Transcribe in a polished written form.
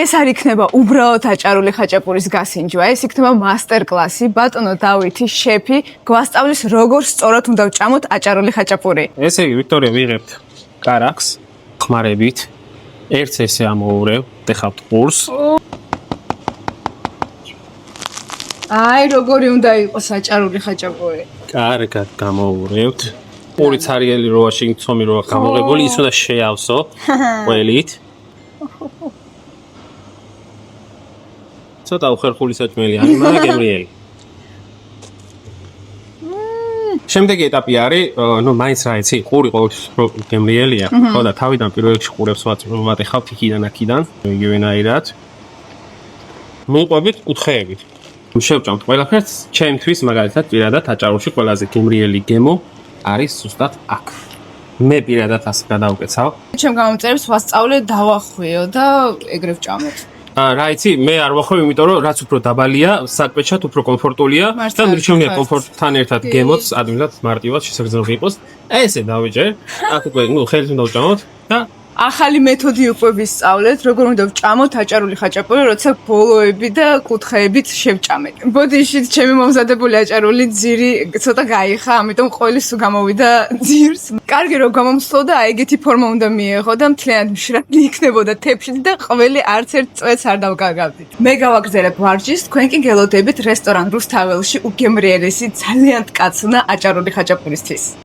ეს არ იქნება უბრალოდ აჭარული ხაჭაპურის გასინჯვა, ეს იქნება მასტერკლასი, ბატონო დავითი, შეფი, გვასწავლის როგორ სწორად უნდა ვჭამოთ აჭარული ხაჭაპური. ესე იგი, ვიქტორია, ვიღებთ კარაქს, ხმარებით, ერთს ესე ამოურევ, დეხავთ ყურს. აი, როგორი უნდა იყოს აჭარული ხაჭაპური. კარგად გამოურევთ. პური ცარიელი როაში ცომი როა გამოღებული, ის უნდა შეავსო ყველით. ცოტა უხერხული საჭმელი არის, მაგრამ გემრიელი. შემდეგი ეტაპი არის, მაინც რა იცი, ყური ყოველთვის გემრიელია, ხო და თავიდან პირველ რიგში ყურებს ვატეხავთ იქიდან აქიდან, იგივენაირად. მოვყვებით კუთხეებით. შევჭამთ ყველაფერს, ჩემთვის მაგალითად პირადად აჭარულში ყველაზე გემრიელი გემო არის ზუსტად აქ. მე პირადად ასე გადავკეცავ. ჩემ გამომწერებს ვასწავლე დავახვიო და ეგრე ვჭამოთ. რა იცი, მე არ ვახვევ, იმიტომ რომ რაც უფრო დაბალია, საკვეთშად უფრო კომფორტულია და მირჩევნია კომფორტთან ერთად გემოც ადვილად მარტივად შესაძლებელი იყოს. ესე დავიჯერ. აქ უკვე ხელით უნდა ვჭამოთ და ახალი მეთოდი უკვე ვისწავლეთ, როგორ უნდა ვჭამოთ აჭარული ხაჭაპური, როცა ბოლოები და კუთხეებით შევჭამეთ. ბოდიშით ჩემი მომზადებული აჭარული ძირი ცოტა გაიხა, ამიტომ ყოველი სულ გამოვიდა ძირს. კარგი რომ გამომსვლო და ეგეთი ფორმა უნდა მიეღო და მთლიანად მშრალი იქნებოდა თეფშით და ყველი არც ერთ წვეთს არ დავგაგავდით. მე გავაგზავნებ ვარჯიშს, თქვენ კი გელოდებით რესტორან რუსთაველში უგემრიელესი ძალიან მტკაცნა აჭარული ხაჭაპურისთვის.